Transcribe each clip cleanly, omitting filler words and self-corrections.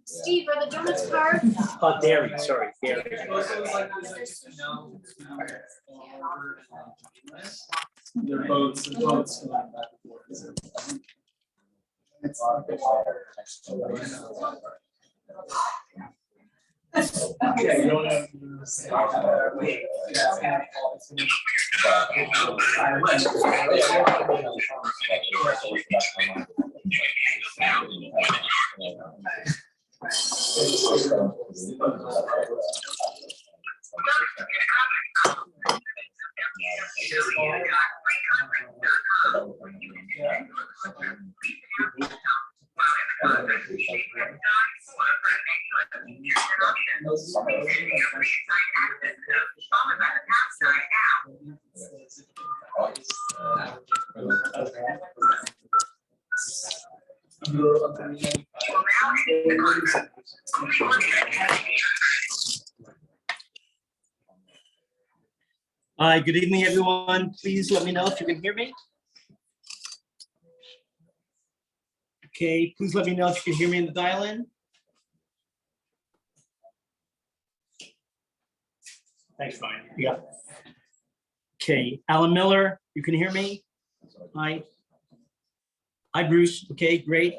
Steve, are the donuts hard? Dairy, sorry, dairy. They're both going back and forth. Yeah, you don't have Hi, good evening, everyone. Please let me know if you can hear me. Okay, please let me know if you can hear me in the dial-in. Thanks, Ryan. Yeah. Okay, Alan Miller, you can hear me? Hi. Hi, Bruce. Okay, great.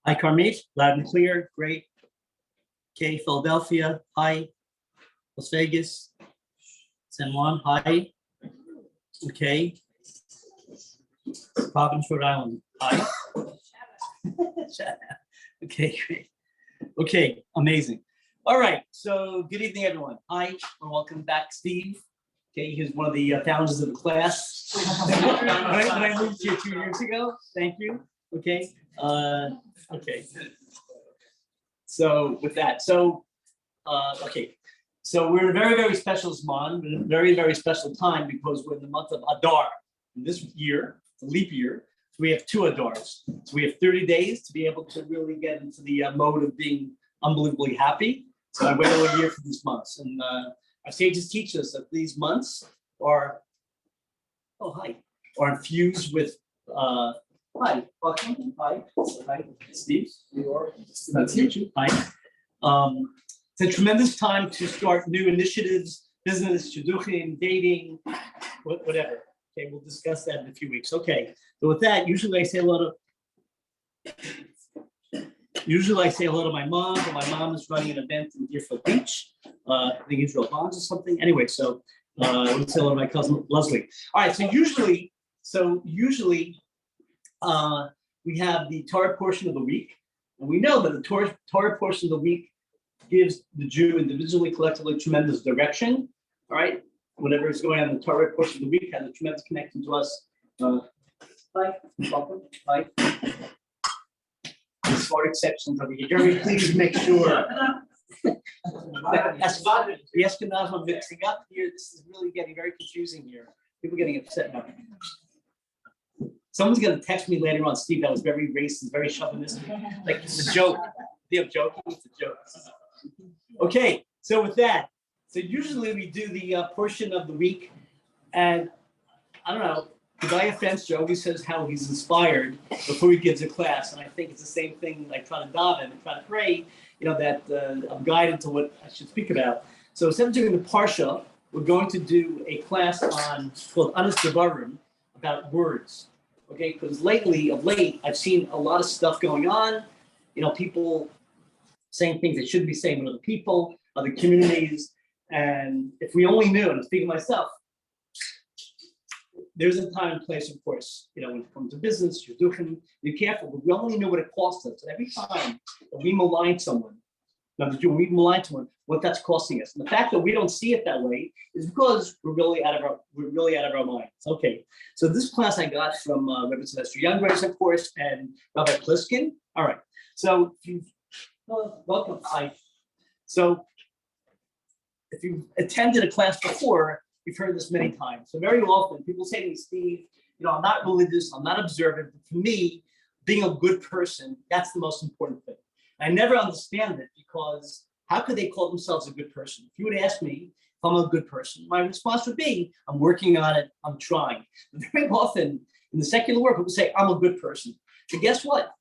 Hi, Carmit, loud and clear, great. Okay, Philadelphia, hi. Las Vegas, San Juan, hi. Okay. Providence, Rhode Island, hi. Okay, great. Okay, amazing. All right, so good evening, everyone. Hi, and welcome back, Steve. Okay, he's one of the founders of the class. When I moved here 2 years ago, thank you. Okay. Okay. So with that, okay. So we're in a very, very special Zman, in a very, very special time because we're in the month of Adar. And this year, it's a leap year, so we have 2 Adars. So we have 30 days to be able to really get into the mode of being unbelievably happy. So I wait all year for these months. And our sages teach us that these months are, are infused with, hi, welcome. Hi, hi, Steve. Nice to meet you. Hi. It's a tremendous time to start new initiatives, business, shidduchim, dating, whatever. Okay, we'll discuss that in a few weeks. Okay, so with that, usually I say hello to my mom, but my mom is running an event in Deerfield Beach. I think Israel Bonds or something. Anyway, so I want to say hello to my cousin Leslie. All right, so usually we have the Torah portion of the week, and we know that the Torah portion of the week gives the Jew individually, collectively, tremendous direction. All right, whatever is going on in the Torah portion of the week has a tremendous connection to us. Hi, welcome. Hi. Smart exceptions over here. Jeremy, please make sure. The Ashkenazim are mixing up here. This is really getting very confusing here. People are getting upset now. Someone's going to text me later on, Steve, that was very racist, very chauvinistic. Like, it's a joke. They have joking, it's a joke. Okay, so with that, so usually we do the portion of the week, and I don't know, the guy at Fence Joe always says how he's inspired before he gives a class, and I think it's the same thing like trying to daven and trying to pray, that I'm guided to what I should speak about. So instead of doing the Parsha, we're going to do a class called Untitled about words. Okay, because of late, I've seen a lot of stuff going on. People saying things they shouldn't be saying with other people, other communities. And if we only knew, and I'm speaking myself, there's a time and place, of course, when it comes to business, you're careful, but we only know what it costs us. And every time that we malign someone, what that's costing us. And the fact that we don't see it that way is because we're really out of our minds. Okay, so this class I got from Rabbi Sylvester Youngberg, of course, and Rabbi Pliskin. All right, so welcome. So if you've attended a class before, you've heard this many times. So very often people say to me, Steve, I'm not religious, I'm not observant, but for me, being a good person, that's the most important thing. I never understand it because how could they call themselves a good person? If you would ask me if I'm a good person, my response would be, I'm working on it, I'm trying. But very often in the secular world, people say, I'm a good person. But guess what?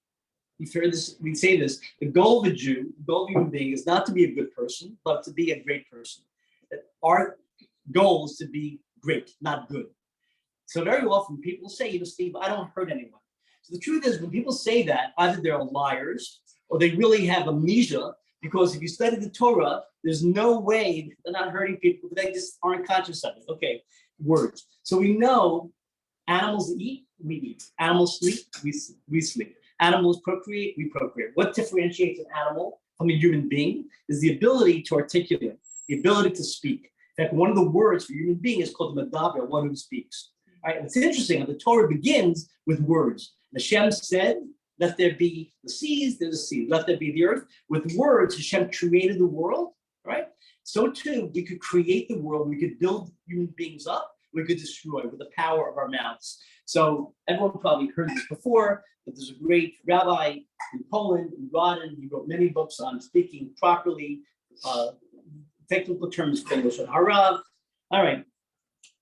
You've heard this, we say this, the goal of a Jew, the goal of a human being is not to be a good person, but to be a great person. Our goal is to be great, not good. So very often people say, Steve, I don't hurt anyone. So the truth is when people say that, either they're liars or they really have amnesia, because if you study the Torah, there's no way they're not hurting people, but they just aren't conscious of it. Okay, words. So we know animals eat, we eat. Animals sleep, we sleep. Animals procreate, we procreate. What differentiates an animal from a human being is the ability to articulate, the ability to speak. In fact, one of the words for human being is called the medaber, one who speaks. All right, and it's interesting, the Torah begins with words. Hashem said, let there be the seas, there's a sea. Let there be the earth. With words, Hashem created the world, right? So too, we could create the world. We could build human beings up. We could destroy with the power of our mouths. So everyone probably heard this before, but there's a great rabbi in Poland, in Rodin. He wrote many books on speaking properly, technical terms for English and Harav. All right.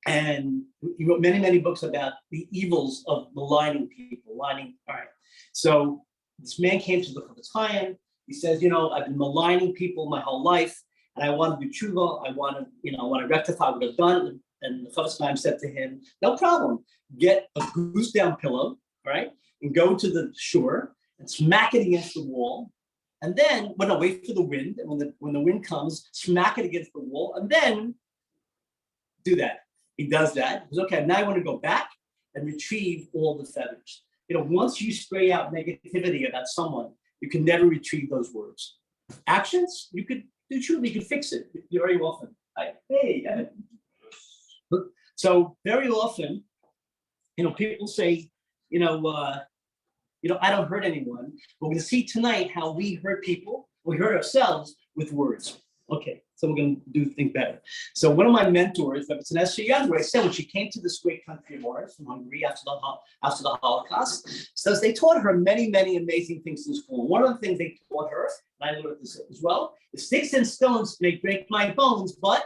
And he wrote many, many books about the evils of maligning people, lying. All right. So this man came to the Chaim. He says, I've been maligning people my whole life, and I want to do tshuva. I want to rectify what I've done. And the Chaim said to him, no problem. Get a goose down pillow, right? And go to the shore and smack it against the wall. And then, wait for the wind. And when the wind comes, smack it against the wall, and then do that. He does that. He goes, okay, now I want to go back and retrieve all the feathers. Once you spray out negativity about someone, you can never retrieve those words. Actions, you could do truly, you can fix it very often. So very often, people say, I don't hurt anyone. But we're going to see tonight how we hurt people, we hurt ourselves with words. Okay, so we're going to think better. So one of my mentors, it's an I said when she came to this great country of ours from Hungary after the Holocaust, says they taught her many, many amazing things in school. One of the things they taught her, and I learned this as well, is sticks and stones may break my bones, but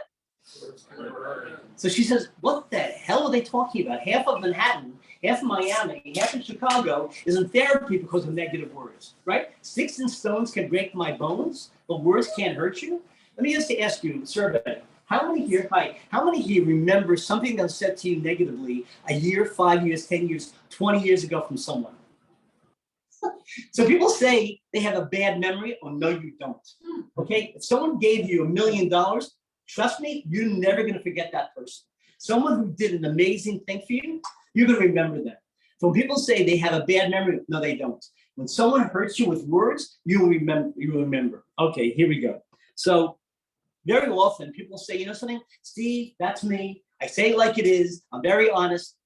so she says, what the hell are they talking about? Half of Manhattan, half of Miami, half of Chicago is in therapy because of negative words, right? Sticks and stones can break my bones, but words can't hurt you. Let me just ask you, survey, how many here remember something that was said to you negatively a year, 5 years, 10 years, 20 years ago from someone? So people say they have a bad memory, or no, you don't. Okay, if someone gave you $1 million, trust me, you're never going to forget that person. Someone who did an amazing thing for you, you're going to remember them. So when people say they have a bad memory, no, they don't. When someone hurts you with words, you will remember. Okay, here we go. So very often people say, something, Steve, that's me. I say it like it is. I'm very honest.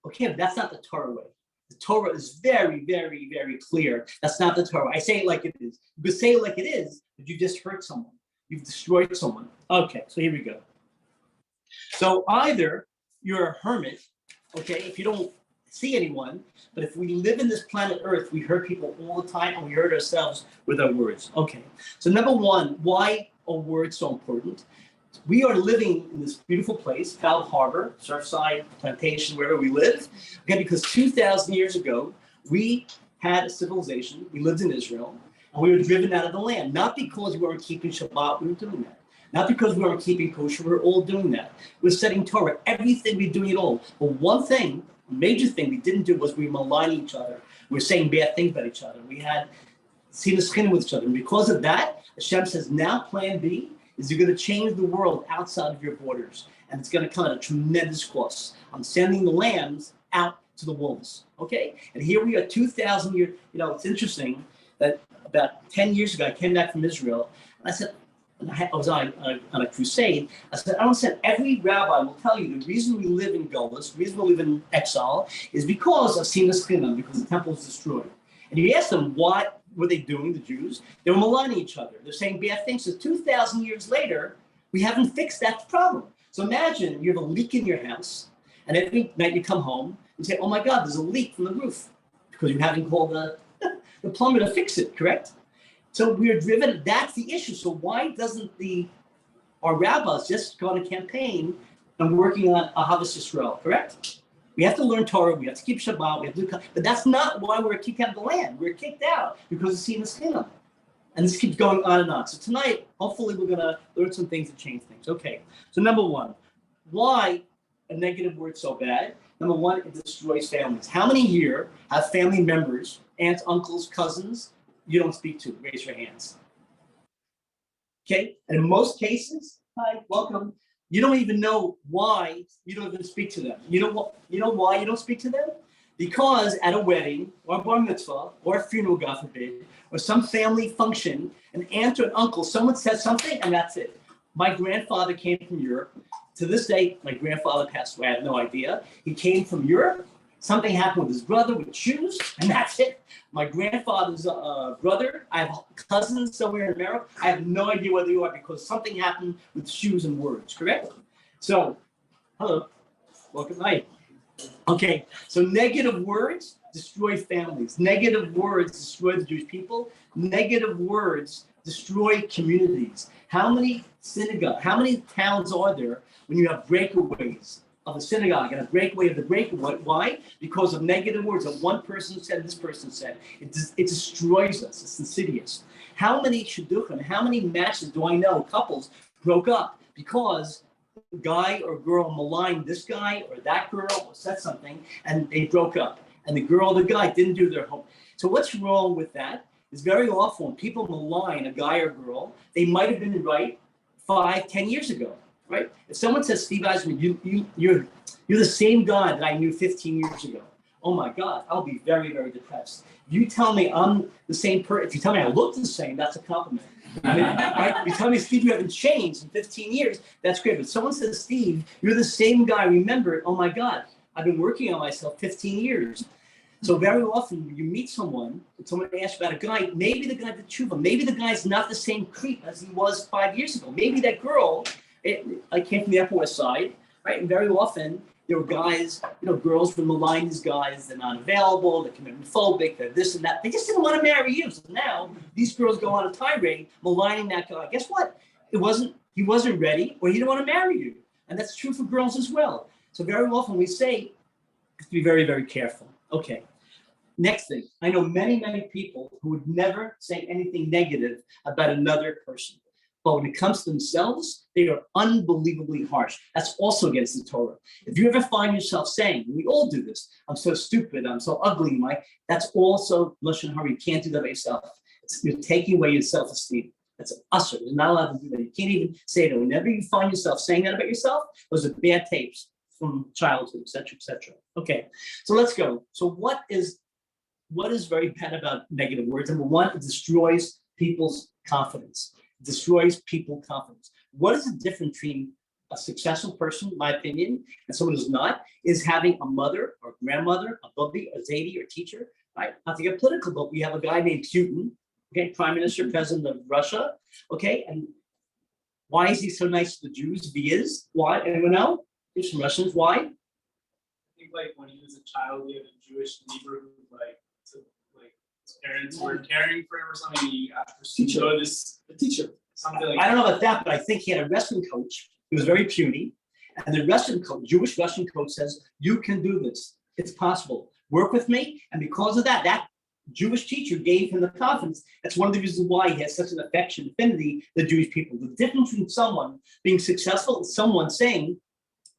Okay, but that's not the Torah way. The Torah is very, very, very clear. That's not the Torah. I say it like it is. You could say it like it is, but you just hurt someone. You've destroyed someone. Okay, so here we go. So either you're a hermit, okay, if you don't see anyone, but if we live in this planet Earth, we hurt people all the time and we hurt ourselves with our words. Okay, so number one, why are words so important? We are living in this beautiful place, Foul Harbor, Surfside, Plantation, wherever we live, okay, because 2,000 years ago, we had a civilization, we lived in Israel, and we were driven out of the land, not because we weren't keeping Shabbat, we were doing that. Not because we weren't keeping kosher, we were all doing that. We're studying Torah, everything we're doing it all. But one thing, a major thing we didn't do was we malign each other. We were saying bad things about each other. We had seen the skin with each other. And because of that, Hashem says, now plan B is you're going to change the world outside of your borders. And it's going to come at a tremendous cost. I'm sending the lambs out to the wolves, okay? And here we are 2,000 years. It's interesting that about 10 years ago, I came back from Israel. And I said, I was on a crusade. I said, I don't say every rabbi will tell you the reason we live in Golis, the reason we live in exile, is because of Sinus Chinam, because the temple was destroyed. And you ask them, what were they doing, the Jews? They were maligning each other. They're saying bad things. So 2,000 years later, we haven't fixed that problem. So imagine you have a leak in your house, and every night you come home and say, oh my God, there's a leak from the roof, because you haven't called the plumber to fix it, correct? So we're driven, that's the issue. So why doesn't our rabbis just go on a campaign and working on Ahavas Yisrael, correct? We have to learn Torah, we have to keep Shabbat, we have to do, but that's not why we're kicked out of the land. We're kicked out because of seeing this kingdom. And this keeps going on and on. So tonight, hopefully we're gonna learn some things that change things. Okay, so number one, why a negative word so bad? Number one, it destroys families. How many here have family members, aunts, uncles, cousins, you don't speak to? Raise your hands. Okay, and in most cases, hi, welcome. You don't even know why you don't even speak to them. You know what? You know why you don't speak to them? Because at a wedding or a bar mitzvah or a funeral, God forbid, or some family function, an aunt or an uncle, someone says something and that's it. My grandfather came from Europe. To this day, my grandfather passed away. I have no idea. He came from Europe. Something happened with his brother with shoes, and that's it. My grandfather's brother, I have cousins somewhere in America. I have no idea where they are because something happened with shoes and words, correct? So, hello, welcome, hi. Okay, so negative words destroy families. Negative words destroy the Jewish people. Negative words destroy communities. How many towns are there when you have breakaways of a synagogue and a breakaway of the breakaway? Why? Because of negative words that one person said, this person said. It destroys us. It's insidious. How many shidduchim, how many matches do I know, couples broke up because guy or girl maligned this guy or that girl or said something and they broke up and the girl or the guy didn't do their homework. So what's wrong with that is very often when people malign a guy or girl, they might have been right 5-10 years ago, right? If someone says, Steve Eisman, you're the same guy that I knew 15 years ago. Oh my God, I'll be very, very depressed. If you tell me I'm the same person, if you tell me I look the same, that's a compliment. I mean, right? If you tell me, Steve, you haven't changed in 15 years, that's great. But someone says, Steve, you're the same guy, remember it. Oh my God, I've been working on myself 15 years. So very often when you meet someone, and someone asks about a guy, maybe the guy did tshuva, maybe the guy's not the same creep as he was 5 years ago. Maybe that girl, I came from the Upper West Side, right? And very often there were guys, girls would malign these guys, they're not available, they're commitment-phobic, they're this and that. They just didn't want to marry you. So now these girls go on a tirade maligning that guy. Guess what? He wasn't ready or he didn't want to marry you. And that's true for girls as well. So very often we say, have to be very, very careful. Okay. Next thing, I know many, many people who would never say anything negative about another person. But when it comes to themselves, they are unbelievably harsh. That's also against the Torah. If you ever find yourself saying, and we all do this, I'm so stupid, I'm so ugly, Mike, that's also Lashon Hara. You can't do that by yourself. You're taking away your self-esteem. That's usher. You're not allowed to do that. You can't even say it. Whenever you find yourself saying that about yourself, those are bad tapes from childhood, et cetera, et cetera. Okay, so let's go. So what is very bad about negative words? Number one, it destroys people's confidence. It destroys people's confidence. What is the difference between a successful person, in my opinion, and someone who's not, is having a mother or grandmother, a bubby, a zaidi, or teacher, right? Not to get political, but we have a guy named Putin, okay, Prime Minister, President of Russia, okay, and why is he so nice to the Jews? If he is, why? Anyone know? There's some Russians, why? I think like when he was a child, he had a Jewish neighbor who his parents were caring for him or something. He asked to show this the teacher. Something like I don't know about that, but I think he had a wrestling coach. He was very puny. And the wrestling coach, Jewish wrestling coach says, you can do this. It's possible. Work with me. And because of that, that Jewish teacher gave him the confidence. That's one of the reasons why he has such an affection, affinity, the Jewish people. The difference between someone being successful and someone saying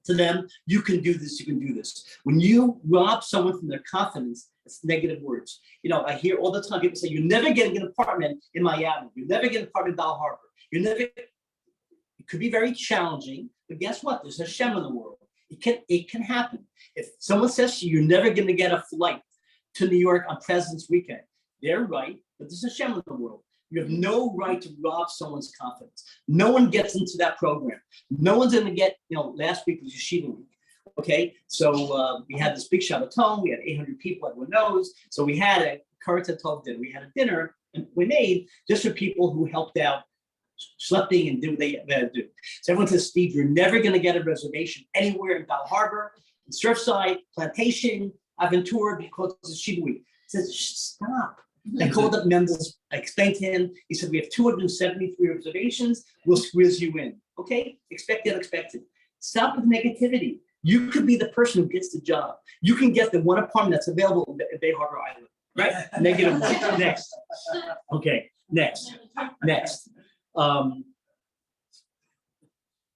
to them, you can do this, you can do this. When you rob someone from their confidence, it's negative words. I hear all the time people say, you're never getting an apartment in Miami. You're never getting an apartment in Bal Harbor. It could be very challenging, but guess what? There's Hashem in the world. It can happen. If someone says to you, you're never going to get a flight to New York on President's Weekend, they're right, but there's Hashem in the world. You have no right to rob someone's confidence. No one gets into that program. No one's going to get, last week was Yeshiva week. Okay, so we had this big Shabbaton. We had 800 people, everyone knows. So we had a Karata Tov dinner. We had a dinner and we made just for people who helped out, schlepping and did what they had to do. So everyone says, Steve, you're never going to get a reservation anywhere in Bal Harbor, in Surfside, Plantation, Aventura, because it's Yeshiva week. He says, stop. I called up Mendel's, I explained to him, he said, we have 273 observations, we'll squeeze you in. Okay, expect the unexpected. Stop with negativity. You could be the person who gets the job. You can get the one apartment that's available at Bay Harbor Island, right? Negative one. Next. Okay, next.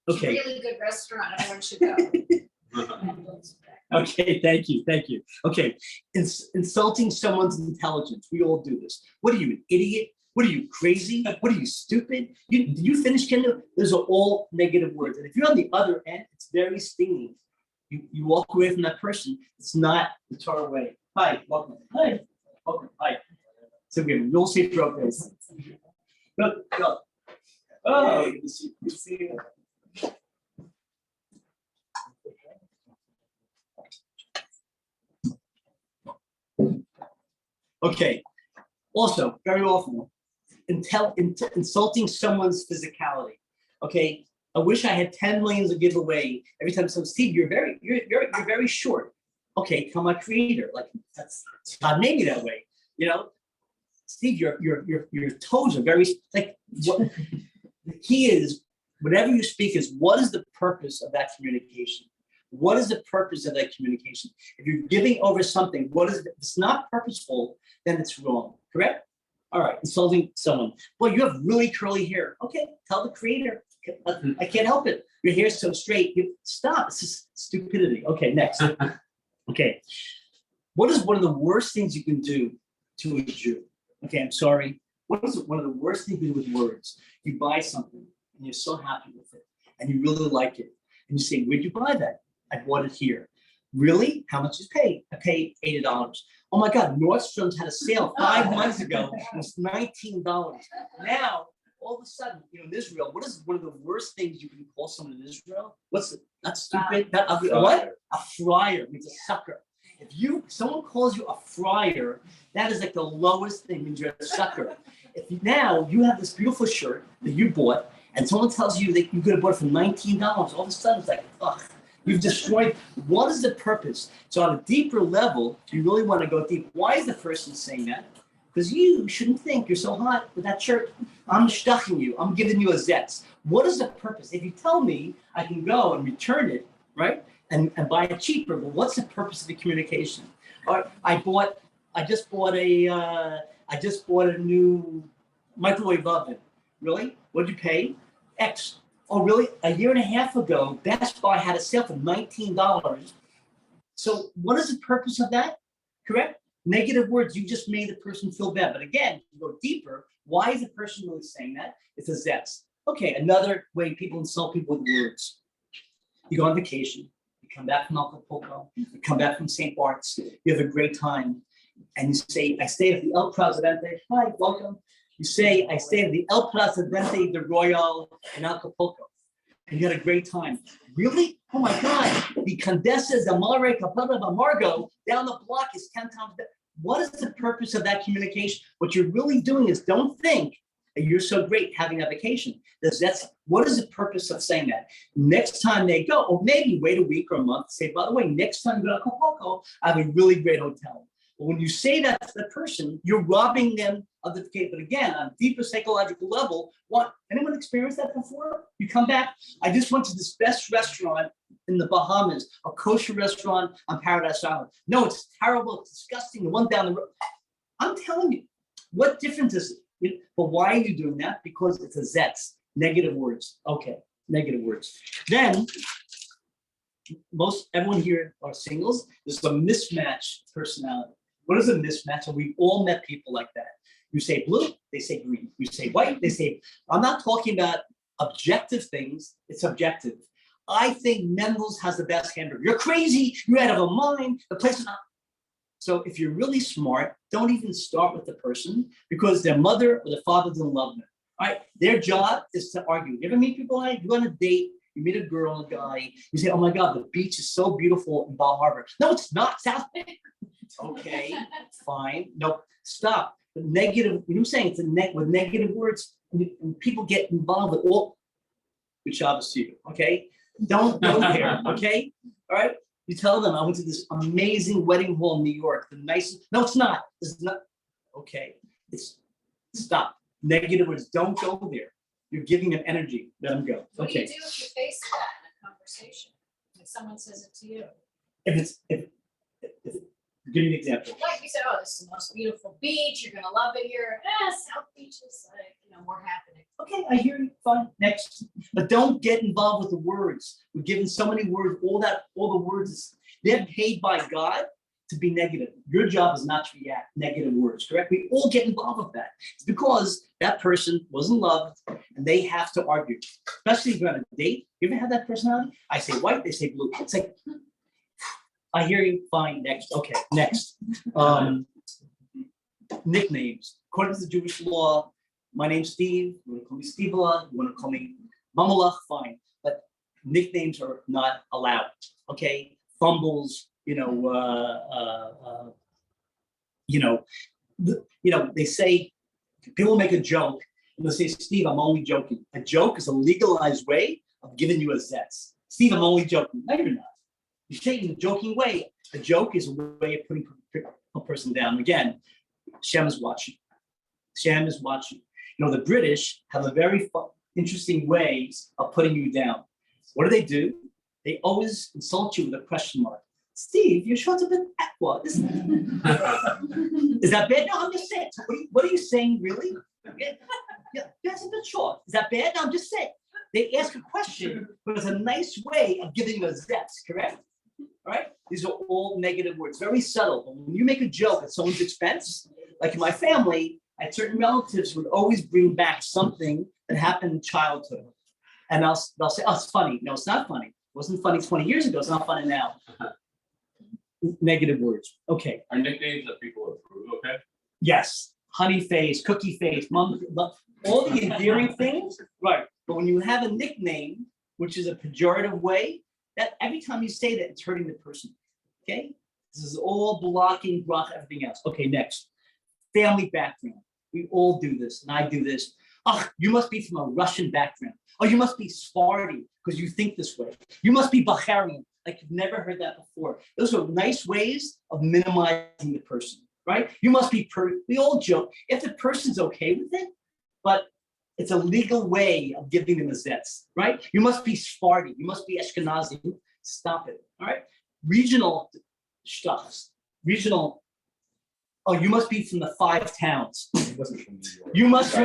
Okay. Really good restaurant, everyone should go. Okay, thank you. Okay, insulting someone's intelligence. We all do this. What are you, an idiot? What are you, crazy? What are you, stupid? Did you finish Kindle? Those are all negative words. And if you're on the other end, it's very stinging. You walk away from that person. It's not the Torah way. Hi, welcome. Hi, welcome. Hi. So we have real safe road days. Go. Oh, good to see you. Okay. Also, very often, insulting someone's physicality. Okay. I wish I had 10 million to give away every time someone, Steve, you're very short. Okay, tell my creator, like that's God made me that way. You know, Steve, your toes are very like what the key is, whatever you speak is what is the purpose of that communication? What is the purpose of that communication? If you're giving over something, what is it? If it's not purposeful, then it's wrong, correct? All right, insulting someone. Well, you have really curly hair. Okay, tell the creator. I can't help it. Your hair's so straight. Stop. It's just stupidity. Okay, next. Okay. What is one of the worst things you can do to a Jew? Okay, I'm sorry. What is one of the worst things you can do with words? You buy something and you're so happy with it and you really like it. And you say, where'd you buy that? I bought it here. Really? How much did you pay? I paid $80. Oh my God, Nordstrom's had a sale 5 months ago. It was $19. Now, all of a sudden, in Israel, what is one of the worst things you can call someone in Israel? What's it? Not stupid. Not ugly. What? A friar means a sucker. If someone calls you a friar, that is like the lowest thing, means you're a sucker. Now you have this beautiful shirt that you bought, and someone tells you that you could have bought it for $19, all of a sudden it's like, ugh. You've destroyed. What is the purpose? So on a deeper level, you really want to go deep. Why is the person saying that? Because you shouldn't think you're so hot with that shirt. I'm stuffing you. I'm giving you a zetz. What is the purpose? If you tell me, I can go and return it, right? And buy it cheaper. But what's the purpose of the communication? All right, I just bought a new microwave oven. Really? What'd you pay? X. Oh, really? A year and a half ago, Best Buy had a sale for $19. So what is the purpose of that? Correct? Negative words, you just made the person feel bad. But again, to go deeper, why is the person really saying that? It's a zetz. Okay, another way people insult people with words. You go on vacation, you come back from Acapulco, you come back from St. Bart's, you have a great time, and you say, I stayed at the El Presidente. Hi, welcome. You say, I stayed at the El Presidente de Royal in Acapulco, and you had a great time. Really? Oh my God, the Condesa de Mare Capella de Amargo down the block is 10 times better. What is the purpose of that communication? What you're really doing is don't think that you're so great having a vacation. What is the purpose of saying that? Next time they go, or maybe wait a week or a month, say, by the way, next time you go to Acapulco, I have a really great hotel. But when you say that to the person, you're robbing them of the vacation. But again, on a deeper psychological level, anyone experienced that before? You come back, I just went to this best restaurant in the Bahamas, a kosher restaurant on Paradise Island. No, it's terrible, it's disgusting, the one down the road. I'm telling you, what difference is it? But why are you doing that? Because it's a zetz, negative words. Okay, negative words. Then, everyone here are singles. There's a mismatched personality. What is a mismatch? And we've all met people like that. You say blue, they say green. You say white, they say, I'm not talking about objective things, it's subjective. I think Mendel's has the best hamburger. You're crazy, you're out of a mind, the place is not. So if you're really smart, don't even start with the person because their mother or their father didn't love them. All right, their job is to argue. You ever meet people like, you go on a date, you meet a girl and a guy, you say, oh my God, the beach is so beautiful in Bal Harbor. No, it's not, South Bay. Okay, fine. No, stop. The negative, I'm saying it's with negative words, and people get involved with all, good job to you, okay? Don't go there, okay? All right? You tell them, I went to this amazing wedding hall in New York, the nicest, no, it's not. This is not, Okay, it's stop. Negative words, don't go there. You're giving them energy. Let them go. What do you Okay. do if you face that in a conversation? If someone says it to you? If give me an example. Like you said, oh, this is the most beautiful beach, you're gonna love it here. South Beach is like, more happening. Okay, I hear you. Fine. Next. But don't get involved with the words. We're given so many words, all the words, they're paid by God to be negative. Your job is not to react negative words, correct? We all get involved with that. It's because that person wasn't loved and they have to argue. Especially if you're on a date. You ever have that personality? I say white, they say blue. It's like, I hear you, fine, next. Okay, next. Nicknames. According to the Jewish law, my name's Steve. You want to call me Stevela, you want to call me Mamalach, fine. But nicknames are not allowed. Okay? Fumbles, they say, people make a joke, and they say, Steve, I'm only joking. A joke is a legalized way of giving you a zets. Steve, I'm only joking. No, you're not. You say it in a joking way. A joke is a way of putting a person down. Again, Hashem is watching. Hashem is watching. The British have a very interesting ways of putting you down. What do? They always insult you with a question mark. Steve, your short's a bit aqua, isn't it? Is that bad? No, I'm just saying. What are you saying, really? Yeah, that's a bit short. Is that bad? No, I'm just saying. They ask a question, but it's a nice way of giving you a zest, correct? All right? These are all negative words, very subtle. But when you make a joke at someone's expense, like in my family, I had certain relatives would always bring back something that happened in childhood. And they'll say, oh, it's funny. No, it's not funny. It wasn't funny 20 years ago. It's not funny now. Negative words. Okay. Are nicknames that people approve, okay? Yes. Honey face, cookie face, mom, all the endearing things. Right. But when you have a nickname, which is a pejorative way, that every time you say that, it's hurting the person. Okay? This is all blocking everything else. Okay, next. Family background. We all do this, and I do this. Oh, you must be from a Russian background. Oh, you must be Sephardi because you think this way. You must be Baharian. Like you've never heard that before. Those are nice ways of minimizing the person, right? You must be we all joke if the person's okay with it, but it's a legal way of giving them a zets, right? You must be Sephardi. You must be Ashkenazi. Stop it, all right? Regional stuffs. Regional. Oh, you must be from the 5 towns. You must,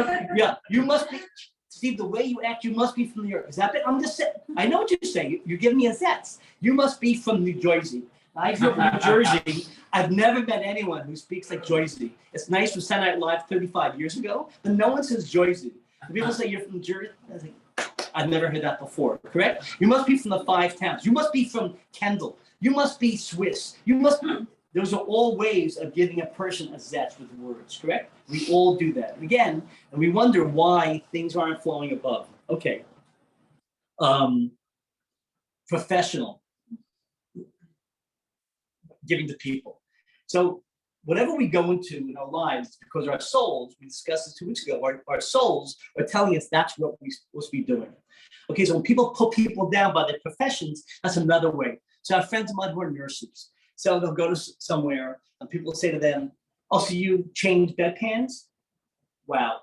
you must be, Steve, the way you act, you must be from New York. Is that it? I'm just saying, I know what you're saying. You're giving me a zets. You must be from New Jersey. I grew up in New Jersey. I've never met anyone who speaks like Jersey. It's nice for Saturday Night Live 35 years ago, but no one says Jersey. People say you're from Jersey. I think, I've never heard that before, correct? You must be from the 5 towns. You must be from Kendall. You must be Swiss. You must be. Those are all ways of giving a person a zets with words, correct? We all do that. And we wonder why things aren't flowing above. Okay. Professional. Giving to people. So whatever we go into in our lives, because our souls, we discussed this 2 weeks ago, our souls are telling us that's what we're supposed to be doing. Okay, so when people put people down by their professions, that's another way. So I have friends of mine who are nurses. So they'll go to somewhere and people say to them, oh, so you change bedpans? Wow.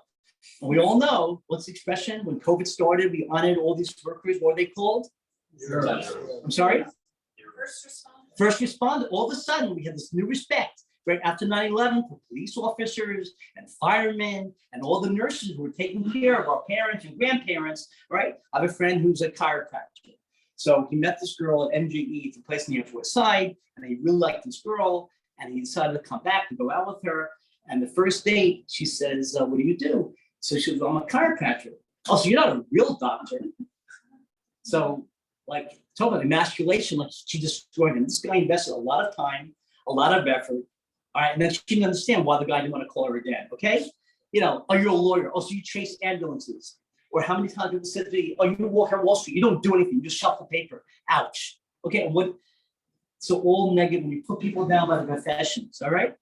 And we all know, what's the expression? When COVID started, we honored all these workers. What are they called? I'm sorry? First responder. All of a sudden, we have this new respect right after 9/11 for police officers and firemen and all the nurses who were taking care of our parents and grandparents, right? I have a friend who's a chiropractor. So he met this girl at MGE, it's a place in the Air Side, and he really liked this girl, and he decided to come back and go out with her. And the first date, she says, what do you do? So she goes, I'm a chiropractor. Oh, so you're not a real doctor. So, like, talk about emasculation, like she destroyed him. This guy invested a lot of time, a lot of effort. All right, and then she didn't understand why the guy didn't want to call her again, okay? Oh, you're a lawyer. Oh, so you chase ambulances. Or how many times people said to me, oh, you walk on Wall Street, you don't do anything, you just shuffle paper. Ouch. Okay, so all negative, we put people down by the professions, all right?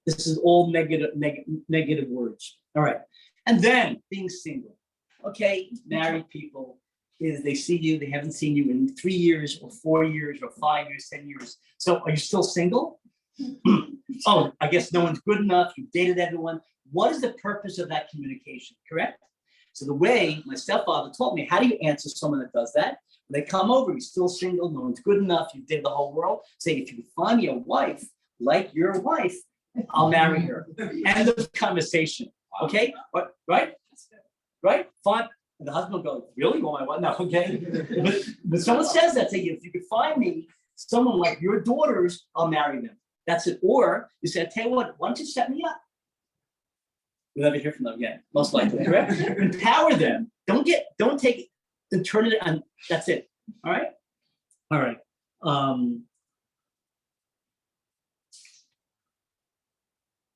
This is all negative words, all right? And then being single. Okay, married people, is they see you, they haven't seen you in 3 years or 4 years or 5 years, 10 years. So are you still single? Oh, I guess no one's good enough. You've dated everyone. What is the purpose of that communication? Correct? So the way my stepfather taught me, how do you answer someone that does that? When they come over, he's still single, no one's good enough, you did the whole world. Say, if you find me a wife like your wife, I'll marry her. End of conversation. Okay? Right? Right? Fine. And the husband goes, really? You want my wife? No, okay. But someone says that, say, if you could find me someone like your daughters, I'll marry them. That's it. Or you say, tell you what, why don't you set me up? You'll never hear from them again, most likely, correct? Empower them. Don't take it and turn it on. That's it. All right? All right.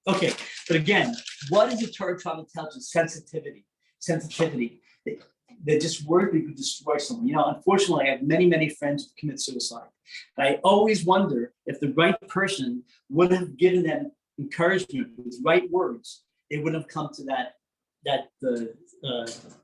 Okay, but again, what is the Torah trying to tell us? Sensitivity. They're just words that could destroy someone. You know, unfortunately, I have many, many friends who commit suicide. And I always wonder if the right person would have given them encouragement with right words, they wouldn't have come to that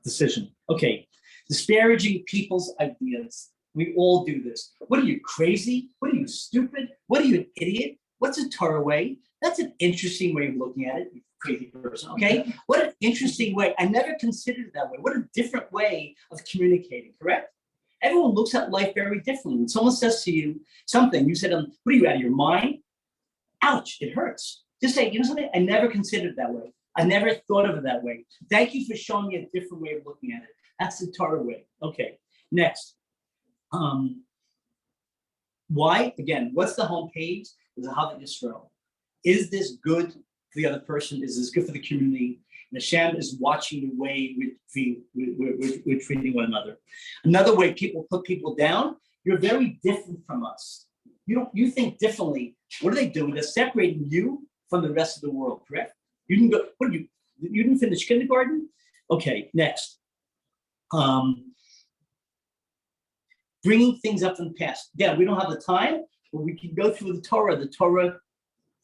decision. Okay, disparaging people's ideas. We all do this. What are you, crazy? What are you, stupid? What are you, an idiot? What's a Torah way? That's an interesting way of looking at it, you crazy person, okay? What an interesting way. I never considered it that way. What a different way of communicating, correct? Everyone looks at life very differently. When someone says to you something, you said, what are you, out of your mind? Ouch, it hurts. Just say, you know something? I never considered it that way. I never thought of it that way. Thank you for showing me a different way of looking at it. That's the Torah way. Okay, next. Why? Again, what's the homepage? Is a Havit Yisrael. Is this good for the other person? Is this good for the community? And Hashem is watching the way we're treating one another. Another way people put people down, you're very different from us. You think differently. What are they doing? They're separating you from the rest of the world, correct? You can go, you didn't finish kindergarten? Okay, next. Bringing things up from the past. Yeah, we don't have the time, but we can go through the Torah. The Torah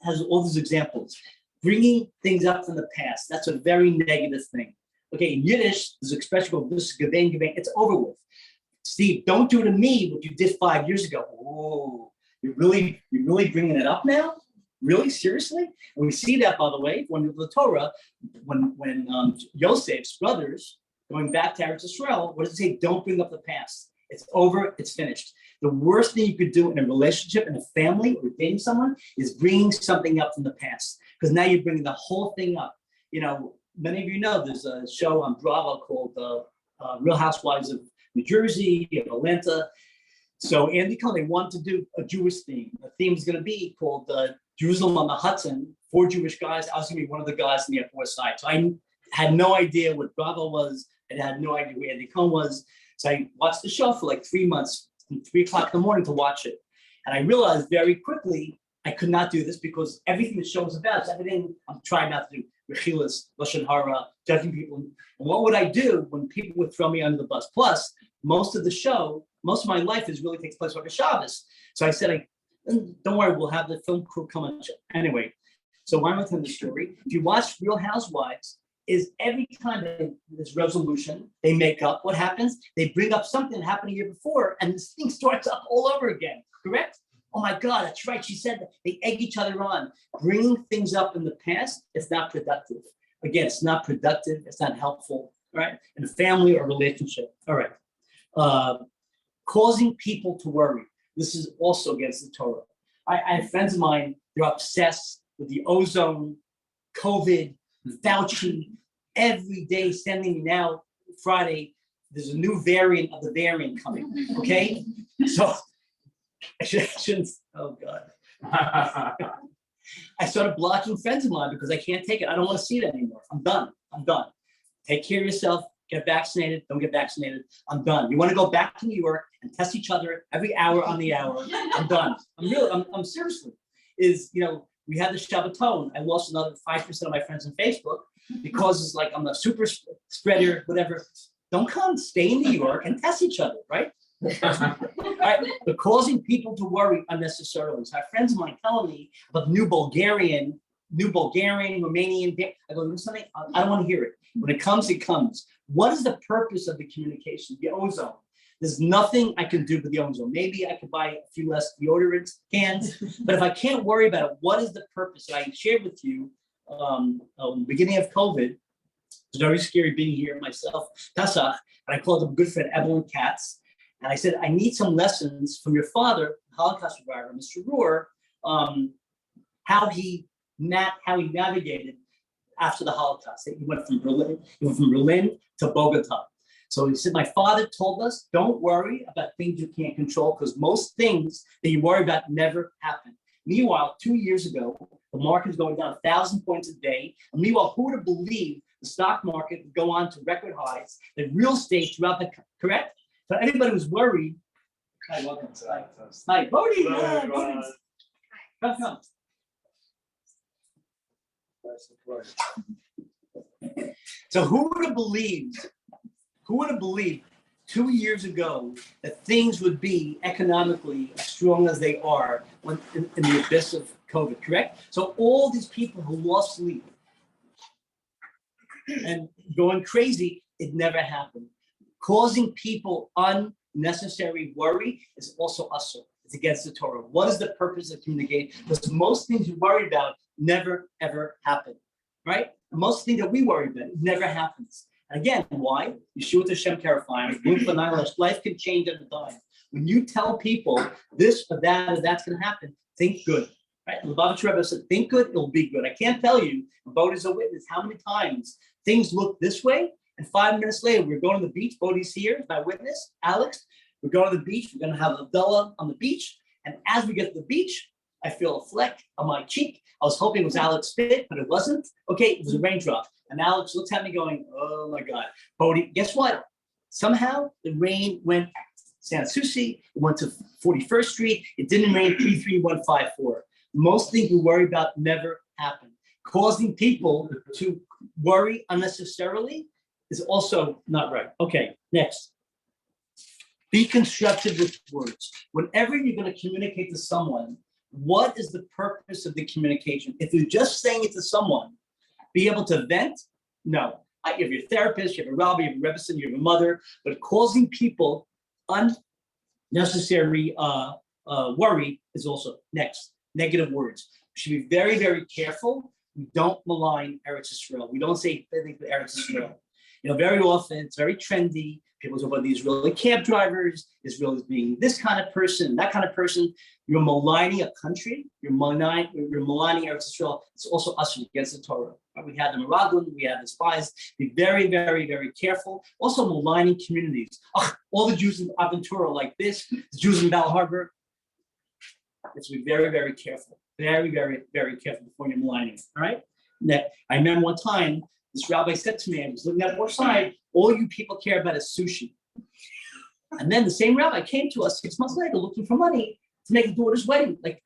has all these examples. Bringing things up from the past. That's a very negative thing. Okay, in Yiddish, there's an expression called it's over with. Steve, don't do to me what you did 5 years ago. Oh, you're really bringing it up now? Really, seriously? And we see that, by the way, when the Torah, when Yosef's brothers going back to Eretz Yisrael, what does it say? Don't bring up the past. It's over. It's finished. The worst thing you could do in a relationship, in a family, or dating someone is bringing something up from the past, because now you're bringing the whole thing up. You know, many of you know there's a show on Bravo called Real Housewives of New Jersey, of Atlanta. So Andy Cohen, they wanted to do a Jewish theme. The theme is going to be called Jerusalem on the Hudson. 4 Jewish guys. I was going to be one of the guys on the Upper West Side. So I had no idea what Bravo was, and I had no idea who Andy Cohen was. So I watched the show for like 3 months, from 3 o'clock in the morning to watch it. And I realized very quickly I could not do this, because everything the show is about is everything I'm trying not to do. Rechilas, Lashon Hara, judging people. And what would I do when people would throw me under the bus? Plus, most of my life really takes place like a Shabbos. So I said, don't worry, we'll have the film crew come on. Anyway, so why am I telling the story? If you watch Real Housewives, is every time there's resolution, they make up. What happens? They bring up something that happened a year before, and this thing starts up all over again, correct? Oh my God, that's right, she said that. They egg each other on. Bringing things up in the past, it's not productive. Again, it's not productive, it's not helpful, right? In a family or relationship. All right. Causing people to worry. This is also against the Torah. I have friends of mine, they're obsessed with the ozone, COVID, Fauci, every day sending me now, Friday, there's a new variant of the variant coming, okay? So I shouldn't, oh God. I started blocking friends of mine because I can't take it. I don't want to see it anymore. I'm done. Take care of yourself, get vaccinated, don't get vaccinated. I'm done. You want to go back to New York and test each other every hour on the hour? I'm done. I'm seriously, we had the Shabbaton. I lost another 5% of my friends on Facebook because it's like I'm a super spreader, whatever. Don't come, stay in New York and test each other, right? Right? But causing people to worry unnecessarily. So I have friends of mine telling me about new Bulgarian, Romanian. I go, something, I don't want to hear it. When it comes, it comes. What is the purpose of the communication? The ozone. There's nothing I can do with the ozone. Maybe I could buy a few less deodorant cans, but if I can't worry about it, what is the purpose? I shared with you beginning of COVID. It's very scary being here myself, Tetzaveh, and I called up a good friend, Evelyn Katz, and I said, I need some lessons from your father, Holocaust survivor, Mr. Rohr, how he navigated after the Holocaust. He went from Berlin to Bogota. So he said, my father told us, don't worry about things you can't control, because most things that you worry about never happen. Meanwhile, 2 years ago, the market is going down 1,000 points a day. And meanwhile, who would have believed the stock market would go on to record highs, that real estate throughout the, correct? So anybody who's worried. Hi, welcome. Hi, Bodhi. Come. So who would have believed 2 years ago that things would be economically as strong as they are when in the abyss of COVID, correct? So all these people who lost sleep and going crazy, it never happened. Causing people unnecessary worry is also usur. It's against the Torah. What is the purpose of communicating? Because most things you worry about never, ever happen, right? Most things that we worry about, it never happens. And again, why? Yeshua Hashem terrifying. Life can change at a dime. When you tell people this or that's going to happen, think good. Right? The Lubavitch Rebbe said, think good, it'll be good. I can't tell you, Bodhi's a witness, how many times things look this way, and 5 minutes later, we're going to the beach. Bodhi's here, my witness, Alex. We're going to the beach. We're going to have Abdullah on the beach. And as we get to the beach, I feel a fleck on my cheek. I was hoping it was Alex spit, but it wasn't. Okay, it was a raindrop. And Alex looks at me going, oh my God. Bodhi, guess what? Somehow the rain went San Souci, it went to 41st Street. It didn't rain 33154. Most things we worry about never happen. Causing people to worry unnecessarily is also not right. Okay, next. Be constructive with words. Whenever you're going to communicate to someone, what is the purpose of the communication? If you're just saying it to someone, be able to vent? No. You have your therapist, you have a rabbi, you have a rebbe, you have a mother, but causing people unnecessary worry is also next. Negative words. We should be very, very careful. We don't malign Eretz Yisrael. We don't say anything for Eretz Yisrael. Very often it's very trendy. People talk about the Israeli cab drivers, Israel being this kind of person, that kind of person. You're maligning a country. You're maligning Eretz Yisrael. It's also us against the Torah. We have the Meraglim, we have the spies. Be very, very, very careful. Also maligning communities. All the Jews in Aventura like this, the Jews in Bal Harbor. Let's be very, very careful. Very, very, very careful before you're maligning. All right. Now, I remember one time this rabbi said to me, I was looking at one side, all you people care about is sushi. And then the same rabbi came to us 6 months later looking for money to make his daughter's wedding. Like,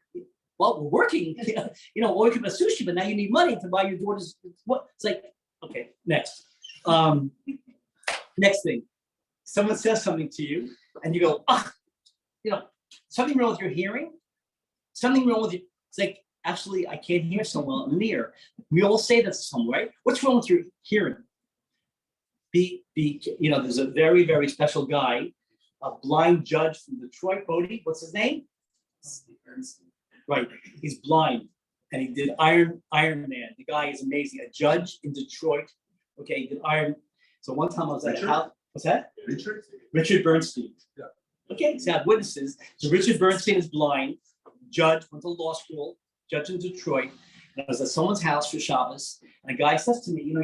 well, we're working, all you care about sushi, but now you need money to buy your daughter's what? It's like, okay, next. Next thing. Someone says something to you and you go, something wrong with your hearing? Something wrong with you. It's like, actually, I can't hear so well in the ear. We all say that somewhere, right? What's wrong with your hearing? There's a very, very special guy, a blind judge from Detroit, Bodhi. What's his name? Right, he's blind, and he did Iron Man. The guy is amazing. A judge in Detroit. Okay, he did Iron. So one time I was at a house. What's that? Richard Bernstein. Yeah. Okay, so I have witnesses. So Richard Bernstein is blind. Judge, went to law school. Judge in Detroit. And I was at someone's house for Shabbos, and a guy says to me,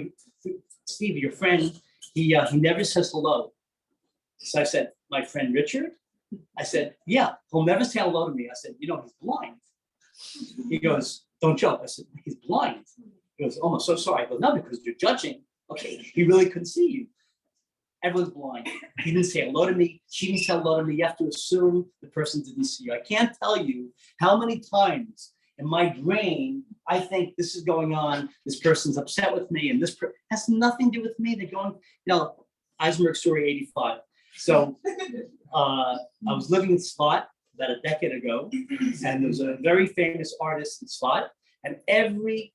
Steve, your friend, he never says hello. So I said, my friend Richard? I said, yeah, he'll never say hello to me. I said, he's blind. He goes, don't joke. I said, he's blind. He goes, oh, I'm so sorry. I go, no, because you're judging. Okay, he really couldn't see you. Everyone's blind. He didn't say hello to me. She didn't say hello to me. You have to assume the person didn't see you. I can't tell you how many times in my brain I think this is going on. This person's upset with me, and this has nothing to do with me. They're going, Eisenberg story 85. So I was living in Tzfat about a decade ago, and there was a very famous artist in Tzfat, and every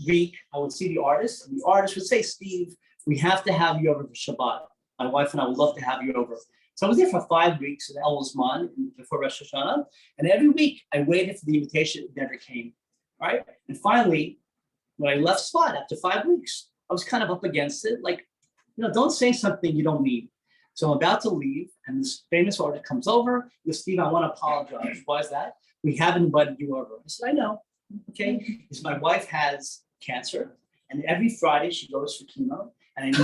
week I would see the artist, and the artist would say, Steve, we have to have you over for Shabbat. My wife and I would love to have you over. So I was there for 5 weeks at El Uzman before Rosh Hashanah. And every week I waited for the invitation. It never came. Right. And finally, when I left Spot after 5 weeks, I was kind of up against it. Like, don't say something you don't mean. So I'm about to leave, and this famous artist comes over. Steve, I want to apologize. Why is that? We haven't invited you over. I said, I know. Okay. Because my wife has cancer, and every Friday she goes for chemo, and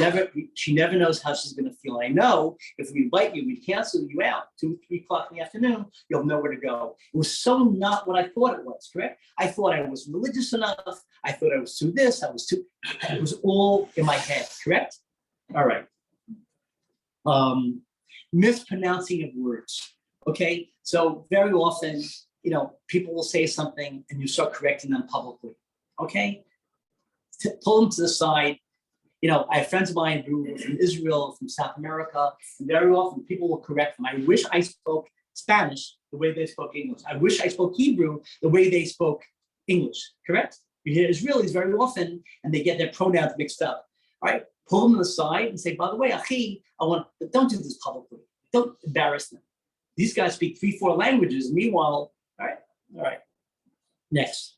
she never knows how she's going to feel. I know if we invite you, we cancel you out 2, 3 o'clock in the afternoon, you'll have nowhere to go. It was so not what I thought it was, correct? I thought I was religious enough. I thought I was too this, it was all in my head, correct? All right. Mispronouncing of words. Okay. So very often, people will say something and you start correcting them publicly. Okay. Pull them to the side. I have friends of mine who are from Israel, from South America, and very often people will correct them. I wish I spoke Spanish the way they spoke English. I wish I spoke Hebrew the way they spoke English, correct? You hear Israelis very often, and they get their pronouns mixed up, all right? Pull them to the side and say, by the way, Achi, but don't do this publicly. Don't embarrass them. These guys speak 3, 4 languages. Meanwhile, all right. Next.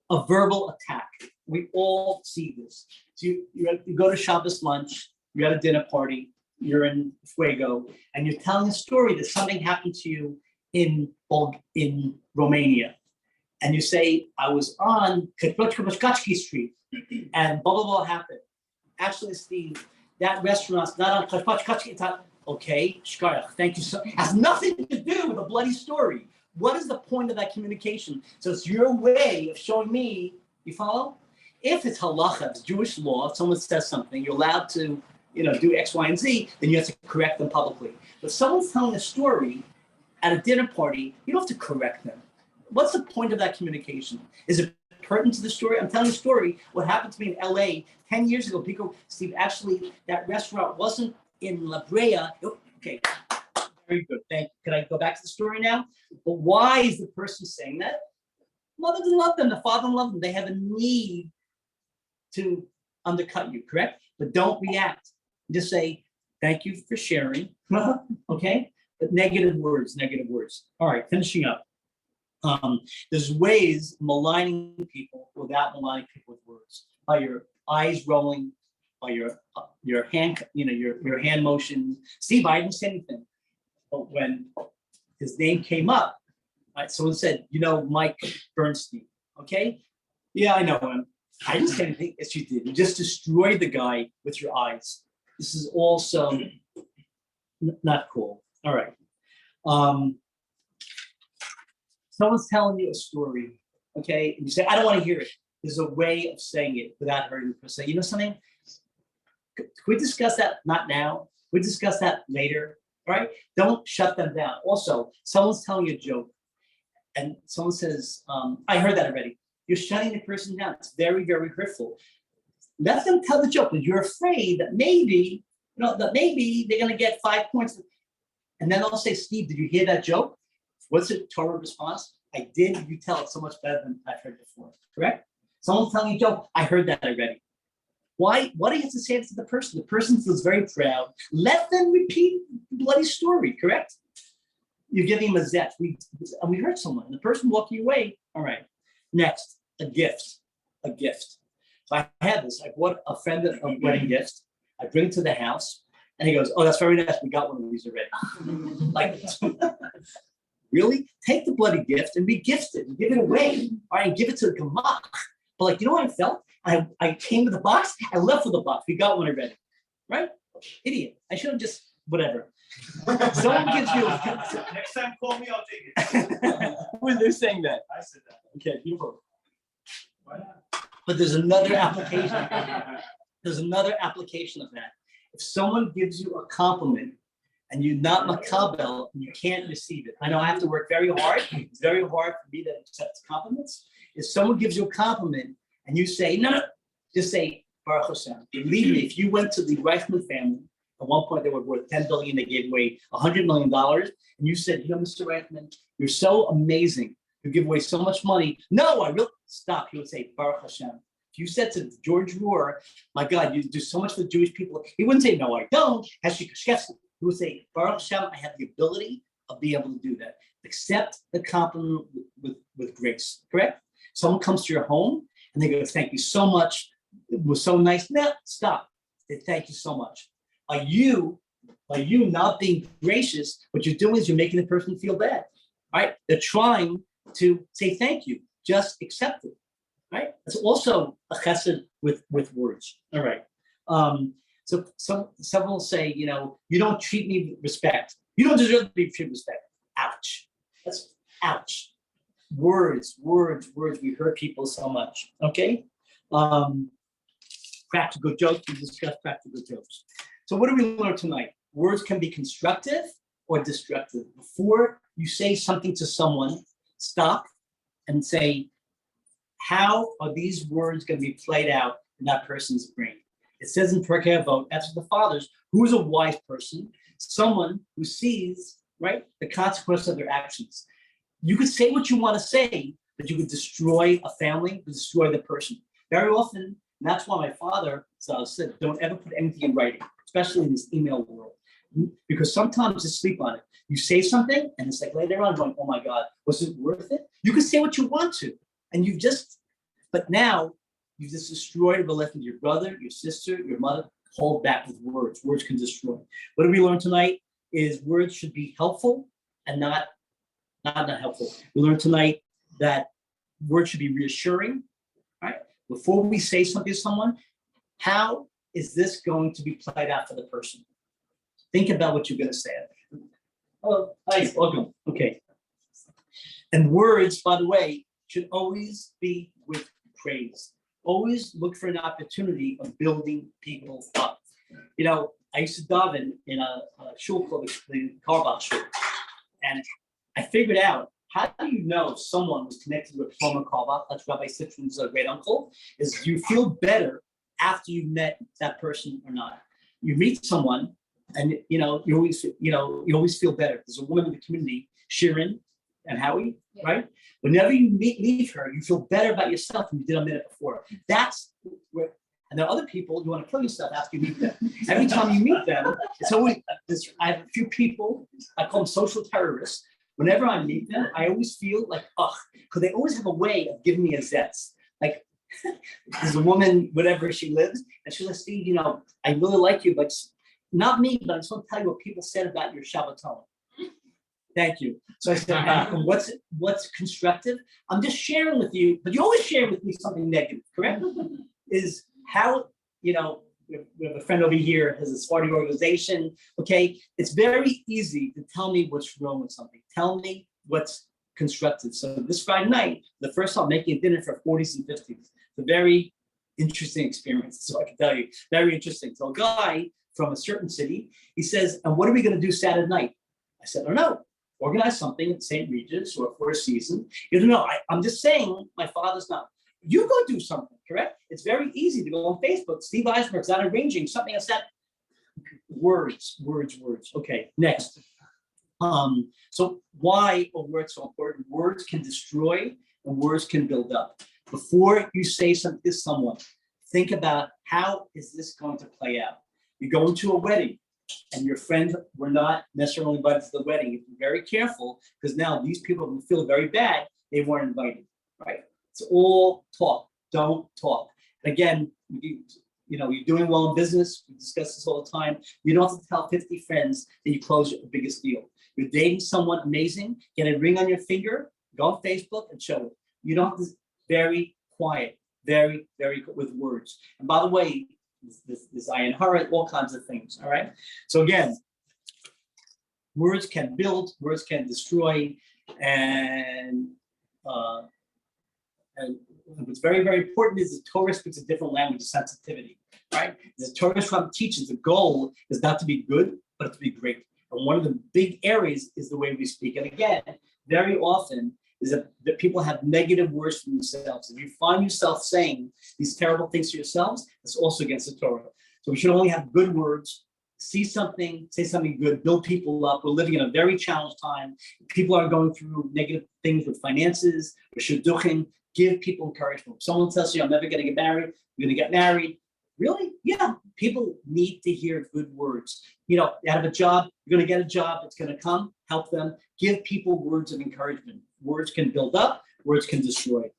A verbal attack. We all see this. So you go to Shabbos lunch, you're at a dinner party, you're in Fuego, and you're telling a story that something happened to you in Romania. And you say, I was on Kachki Street and blah, blah, blah happened. Actually, Steve, that restaurant's not on Kachki. It's on, okay, shkarach, thank you so much. It has nothing to do with a bloody story. What is the point of that communication? So it's your way of showing me, you follow? If it's halacha, it's Jewish law, if someone says something, you're allowed to, do X, Y, and Z, then you have to correct them publicly. But if someone's telling a story at a dinner party, you don't have to correct them. What's the point of that communication? Is it pertinent to the story? I'm telling a story. What happened to me in LA 10 years ago, Steve, actually, that restaurant wasn't in La Brea. Okay. Very good. Thank you. Can I go back to the story now? But why is the person saying that? Mother didn't love them. The father didn't love them. They have a need to undercut you, correct? But don't react. Just say, thank you for sharing. Okay? But negative words. All right, finishing up. There's ways of maligning people without maligning people with words. By your eyes rolling, by your hand, your hand motions. Steve, I didn't say anything. But when his name came up, right, someone said, Mike Bernstein, okay? Yeah, I know him. I didn't say anything. Yes, you did. You just destroyed the guy with your eyes. This is also not cool. All right. Someone's telling you a story, okay? And you say, I don't want to hear it. There's a way of saying it without hurting the person. You know something? Can we discuss that? Not now. Can we discuss that later? Right? Don't shut them down. Also, someone's telling you a joke and someone says, I heard that already. You're shutting the person down. It's very, very hurtful. Let them tell the joke, but you're afraid that maybe they're going to get 5 points. And then I'll say, Steve, did you hear that joke? What's the Torah response? I did. You tell it so much better than I've heard before. Correct? Someone's telling you a joke. I heard that already. Why do you have to say it to the person? The person feels very proud. Let them repeat the bloody story, correct? You're giving them a zet. We hurt someone. The person walking away. All right. Next, a gift. So I had this. I bought a friend a wedding gift. I bring it to the house, and he goes, "Oh, that's very nice. We got one of these already." Like, really? Take the bloody gift and re-gift it and give it away. All right, and give it to the gemach. But what I felt? I came with the box, I left with the box. We got one already, right? Idiot. I should have just, whatever. Someone gives you Next time, call me, I'll take it. When they're saying that. I said that. Okay, beautiful. Why not? But there's another application. There's another application of that. If someone gives you a compliment and you're not makabel, you can't receive it. I know I have to work very hard. It's very hard for me to accept compliments. If someone gives you a compliment, and you say, no, just say, Baruch Hashem. Believe me, if you went to the Reichman family, at one point they were worth $10 billion, they gave away $100 million, and you said, Mr. Reichman, you're so amazing. You give away so much money. No, I really, stop. He would say, Baruch Hashem. If If you said to George Rohr, my God, you do so much for the Jewish people, he wouldn't say, no, I don't. He would say, Baruch Hashem, I have the ability of being able to do that. Accept the compliment with grace, correct? Someone comes to your home and they go, thank you so much. It was so nice. No, stop. They thank you so much. By you not being gracious, what you're doing is you're making the person feel bad, right? They're trying to say thank you. Just accept it, right? It's also a chesed with words, all right? So some will say, you don't treat me with respect. You don't deserve to be treated with respect. Ouch. That's ouch. Words. We hurt people so much, okay? Practical jokes, we discussed practical jokes. So what do we learn tonight? Words can be constructive or destructive. Before you say something to someone, stop and say, how are these words going to be played out in that person's brain? It says in Pirkei Avot, that's the fathers, who is a wise person? Someone who sees, right, the consequence of their actions. You could say what you want to say, but you could destroy a family, destroy the person. Very often, and that's why my father said, don't ever put anything in writing, especially in this email world, because sometimes you sleep on it. You say something, and it's like later on going, oh my God, was it worth it? You can say what you want to, and but now you've just destroyed a relationship with your brother, your sister, your mother. Hold back with words. Words can destroy. What did we learn tonight? Is words should be helpful and not helpful. We learned tonight that words should be reassuring, right? Before we say something to someone, how is this going to be played out for the person? Think about what you're going to say. Oh, hi, welcome. Okay. And words, by the way, should always be with praise. Always look for an opportunity of building people up. I used to daven in a shul called the Karbach shul, and I figured out, how do you know if someone was connected with Shlomo Karbach, that's Rabbi Sitron's great uncle, is do you feel better after you met that person or not? You meet someone, and you always feel better. There's a woman in the community, Shirin and Howie, right? Whenever you leave her, you feel better about yourself than you did a minute before. That's where, and there are other people you want to kill yourself after you meet them. Every time you meet them, it's always, I have a few people, I call them social terrorists. Whenever I meet them, I always feel like, because they always have a way of giving me a zest. Like, there's a woman, whatever she lives, and she's like, Steve, I really like you, but not me, but I just want to tell you what people said about your Shabbaton. Thank you. So I said, what's constructive? I'm just sharing with you, but you always share with me something negative, correct? Is how, we have a friend over here, has a Sephardi organization, okay? It's very easy to tell me what's wrong with something. Tell me what's constructive. So this Friday night, the first time making a dinner for 40s and 50s. It's a very interesting experience, so I can tell you, very interesting. So a guy from a certain city, he says, and what are we gonna do Saturday night? I said, I don't know. Organize something at St. Regis or for a season. You don't know, I'm just saying my father's not. You go do something, correct? It's very easy to go on Facebook. Steve Eisberg's out arranging something else that words. Okay, next. So why are words so important? Words can destroy and words can build up. Before you say something to someone, think about how is this going to play out? You go into a wedding and your friends were not necessarily invited to the wedding. You have to be very careful because now these people will feel very bad they weren't invited, right? It's all talk, don't talk. And again, you're doing well in business. We discuss this all the time. You don't have to tell 50 friends that you closed your biggest deal. You're dating someone amazing, get a ring on your finger, go on Facebook and show it. You don't have to, very quiet, very, very good with words. And by the way, this I inherit all kinds of things, all right? So again, words can build, words can destroy, and what's very, very important is the Torah speaks a different language of sensitivity, right? The Torah teaches the goal is not to be good, but to be great. And one of the big areas is the way we speak. And again, very often is that people have negative words for themselves. If you find yourself saying these terrible things to yourselves, it's also against the Torah. So we should only have good words, see something, say something good, build people up. We're living in a very challenged time. People are going through negative things with finances, with shidduchim. Give people encouragement. If someone tells you, I'm never going to get married, you're going to get married. Really? Yeah. People need to hear good words. You know, out of a job, you're going to get a job. It's going to come. Help them. Give people words of encouragement. Words can build up. Words can destroy.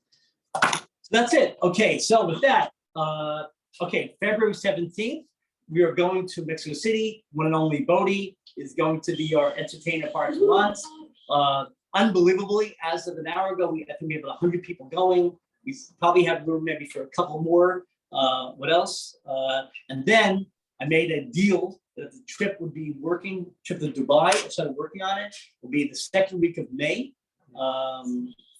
So that's it. Okay. So with that, February 17th, we are going to Mexico City. One and only Bodhi is going to be our entertainer par excellence. Unbelievably, as of an hour ago, I think we have 100 people going. We probably have room maybe for a couple more. What else? And then I made a deal that the trip would be trip to Dubai. I started working on it. Will be the second week of May.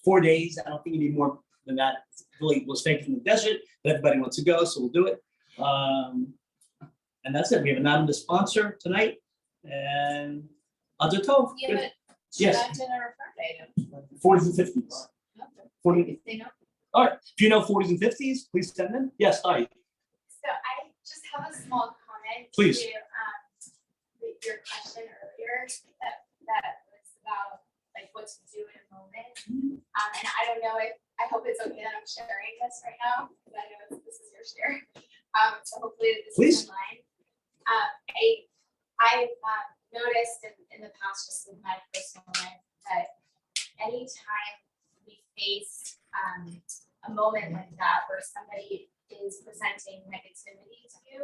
4 days. I don't think you need more than that. Really, we'll stay in the desert, but everybody wants to go, so we'll do it. And that's it. We have an anonymous sponsor tonight, and Other Tov. Yeah, but Yes. that dinner or item. 40s and 50s. 40. If they know. All right. If you know 40s and 50s, please send them. Yes, hi. So I just have a small comment. Please. To your question earlier that was about like what to do in a moment. And I don't know if I hope it's okay that I'm sharing this right now because I know this is your share. So hopefully this Please. is in line. I've noticed in the past, just with my personal life, that anytime we face a moment like that where somebody is presenting negativity to you,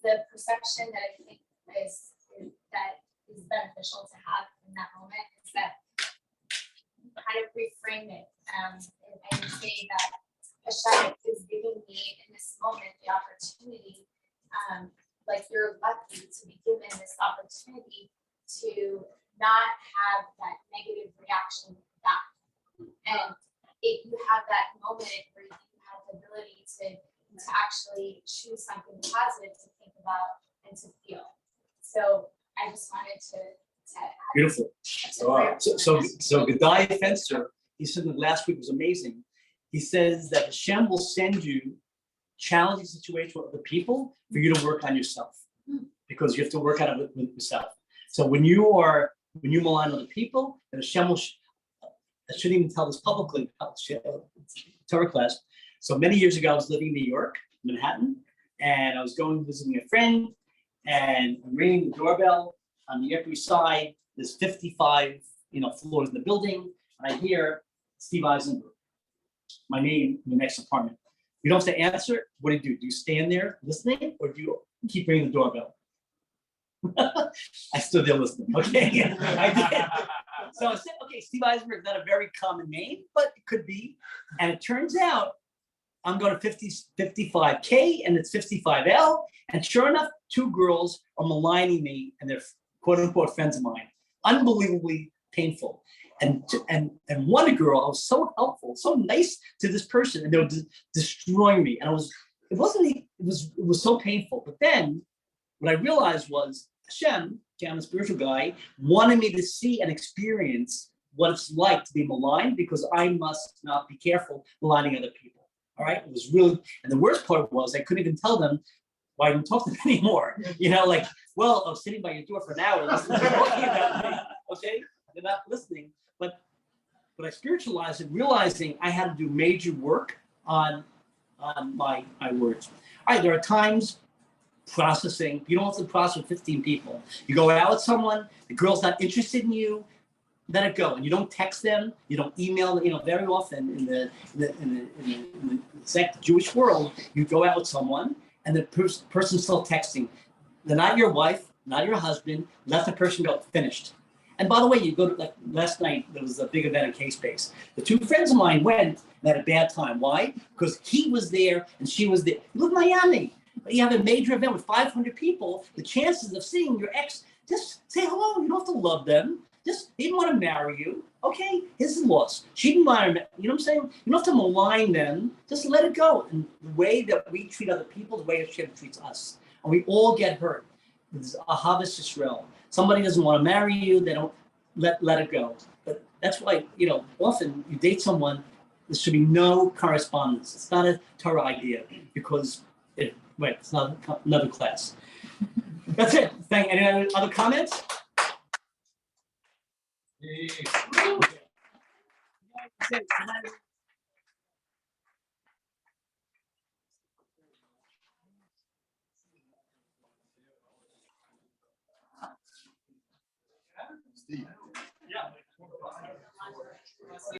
the perception that I think is beneficial to have in that moment is that you kind of reframe it and say that Hashem is giving me in this moment the opportunity, like you're lucky to be given this opportunity to not have that negative reaction back. And if you have that moment where you have the ability to actually choose something positive to think about and to feel. So I just wanted to Beautiful. So Gedai Fenster, he said that last week was amazing. He says that Hashem will send you challenging situations with other people for you to work on yourself, because you have to work on it with yourself. So when you malign other people, then Hashem will. I shouldn't even tell this publicly. Torah class. So many years ago, I was living in New York, Manhattan, and I was going visiting a friend, and I'm ringing the doorbell on the Upper East Side. There's 55, floors in the building, and I hear Steve Eisenberg, my name in the next apartment. You don't have to answer. What do? Do you stand there listening, or do you keep ringing the doorbell? I stood there listening. Okay, I did. So I said, okay, Steve Eisenberg is not a very common name, but it could be. And it turns out I'm going to 55K and it's 55L. And sure enough, two girls are maligning me, and they're quote unquote friends of mine. Unbelievably painful. And one girl, I was so helpful, so nice to this person, and they were destroying me. And it was so painful. But then what I realized was Hashem, I'm a spiritual guy, wanted me to see and experience what it's like to be maligned, because I must not be careful maligning other people. All right. It was really, and the worst part was I couldn't even tell them why I didn't talk to them anymore. I was sitting by your door for an hour listening to you talking about me. Okay. They're not listening. But I spiritualized it, realizing I had to do major work on my words. All right. There are times processing. You don't have to process with 15 people. You go out with someone, the girl's not interested in you, let it go. And you don't text them, you don't email them. Very often in the sect Jewish world, you go out with someone and the person's still texting. They're not your wife, not your husband. Let the person go. Finished. And by the way, you go to, like last night, there was a big event at K-Space. The two friends of mine went and had a bad time. Why? Because he was there and she was there. Look, Miami. You have a major event with 500 people. The chances of seeing your ex, just say hello. You don't have to love them. Just, he didn't want to marry you. Okay, his loss. She didn't want to, you know what I'm saying? You don't have to malign them. Just let it go. And the way that we treat other people, the way Hashem treats us. And we all get hurt. It's Ahavas Yisrael. Somebody doesn't want to marry you. They don't let it go. But that's why, often you date someone, there should be no correspondence. It's not a Torah idea, because it's not another class. That's it. Any other comments? Peace. Okay.